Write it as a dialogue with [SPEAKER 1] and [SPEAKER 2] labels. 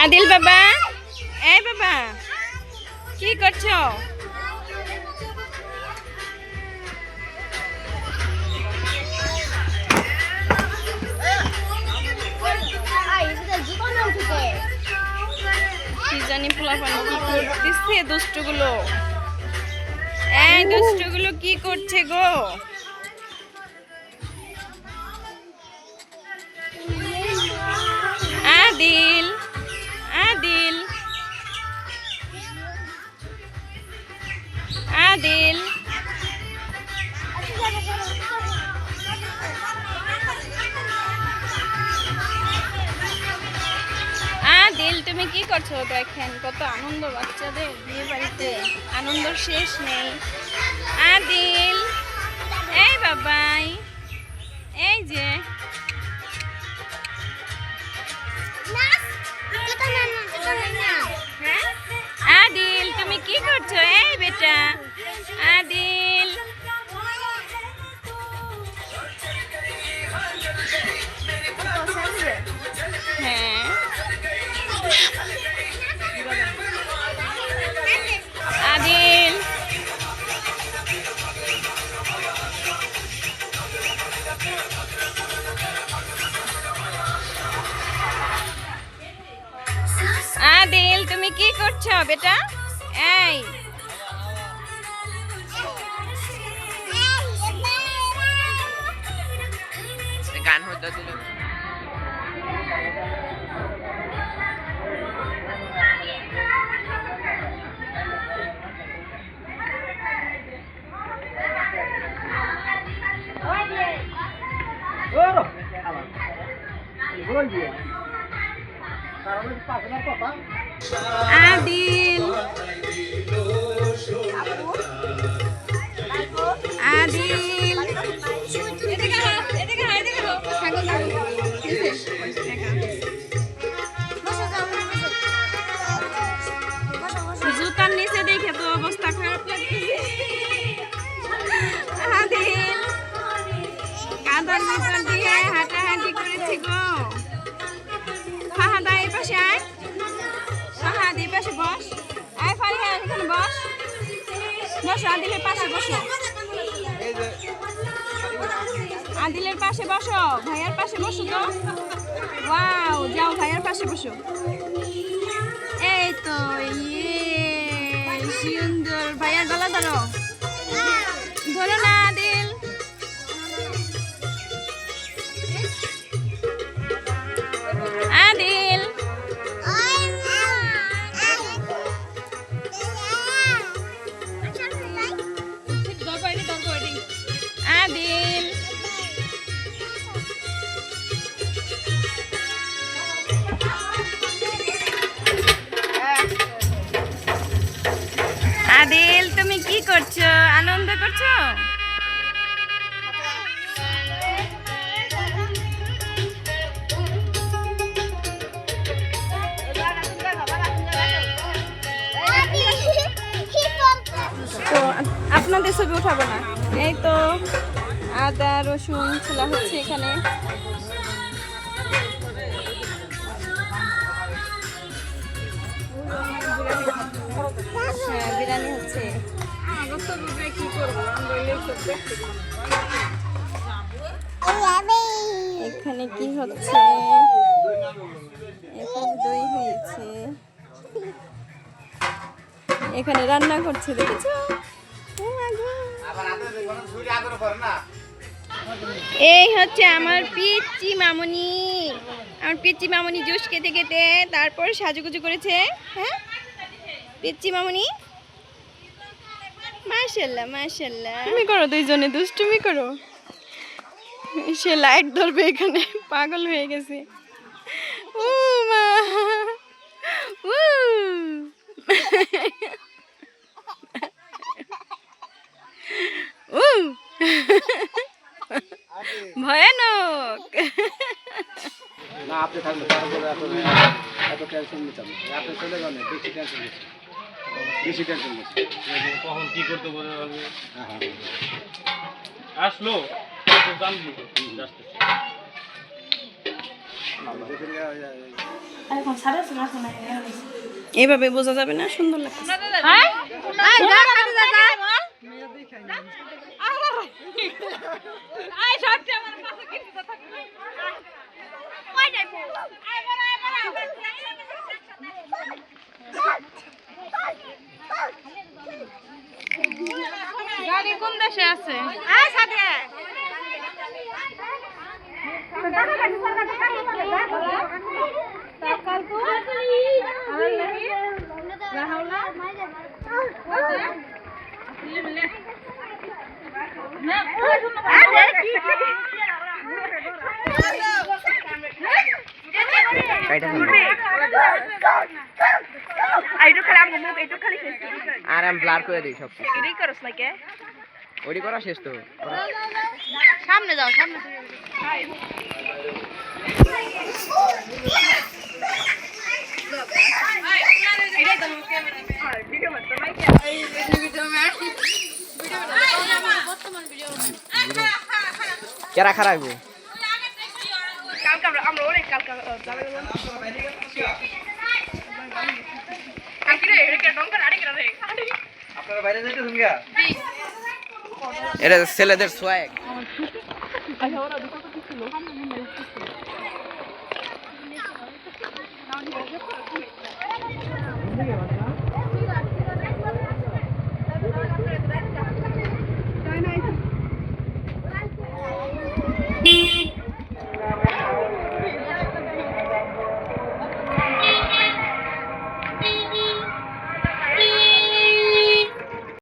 [SPEAKER 1] আদিল বাবা, এই বাবা কি করছো? কি জানি পোলাপান কি করতেছে দুষ্টগুলো। এই দুষ্টগুলো কি করছে গো? আদিল, আদিল, আদিল, আদিল তুমি কি করছো? দেখেন কত আনন্দ বাচ্চাদের বিয়ে বাড়িতে, আনন্দ শেষ নেই। আদিল, এই বাবাই, এই যে আদিল তুমি কি করছো? এই বেটা আদিল, হ্যাঁ আদিল, আদিল তুমি কি করছো বেটা? এই
[SPEAKER 2] গান হইতে দিল।
[SPEAKER 1] আদিল, আদিল জুতার নিচে দেখে তো অবস্থা খারাপ লাগতেছে। আদিল কাদার ভিতর দিয়ে হাঁটাহাঁটি করেছি গো। ফাহাদা এই পাশে আয়, ফাহাদ এই পাশে বস। আয় ফারিহা এখানে বস, বসো আদিলের পাশে বসো, আদিলের পাশে বসো, ভাইয়ার পাশে বসো তো। ওয়াও যাও ভাইয়ার পাশে বসো। এই তো ইয়ে সুন্দর, ভাইয়ার গলা ধরো, ধরো না আদিল। আদিল আদিল আদিল তুমি কি করছো? আনন্দ করছো? তো আপনাদের ছবি উঠাবো না। এই তো আদা রসুন ছোলা হচ্ছে এখানে। হ্যাঁ বিরিয়ানি হচ্ছে। এখানে কি হচ্ছে? এখানে দই হয়েছে, এখানে রান্না করছে দেখেছো? এই হচ্ছে আমার পিচ্চি মামুনি। আমার পিচ্চি মামুনি জুস খেতে খেতে তারপর সাজুগুজু করেছে। হ্যাঁ পিচ্চি মামুনি, মাশাআল্লাহ মাশাআল্লাহ। তুমি করো, দুইজনে দুষ্টুমি করো। সে লাইট ধরবে এখানে, পাগল হয়ে গেছে। ও মা, ও ভয়ানক।
[SPEAKER 3] না আপনি থাকলে তারপরে এত টেনশন নিতাম, আপনি চলে যান, বেশি টেনশন নিচ্ছি, বেশি টেনশন নিচ্ছি।
[SPEAKER 4] কখন কি করতে বলে
[SPEAKER 3] হ্যাঁ হ্যাঁ
[SPEAKER 4] আসলো জানবি।
[SPEAKER 1] এইভাবে বোঝা যাবে না, সুন্দর লাগছে। গাড়ি কোন দেশে আছে?
[SPEAKER 2] আর আমি ব্লার করে দিই সব কিছু। ওইটি করা শেষ তো।
[SPEAKER 1] সামনে যাও, সামনে।
[SPEAKER 2] কেরা খারাপ
[SPEAKER 3] আপনারা বাইরে যাইতেছেন গা?
[SPEAKER 2] এটা ছেলেদের সোয়াগ।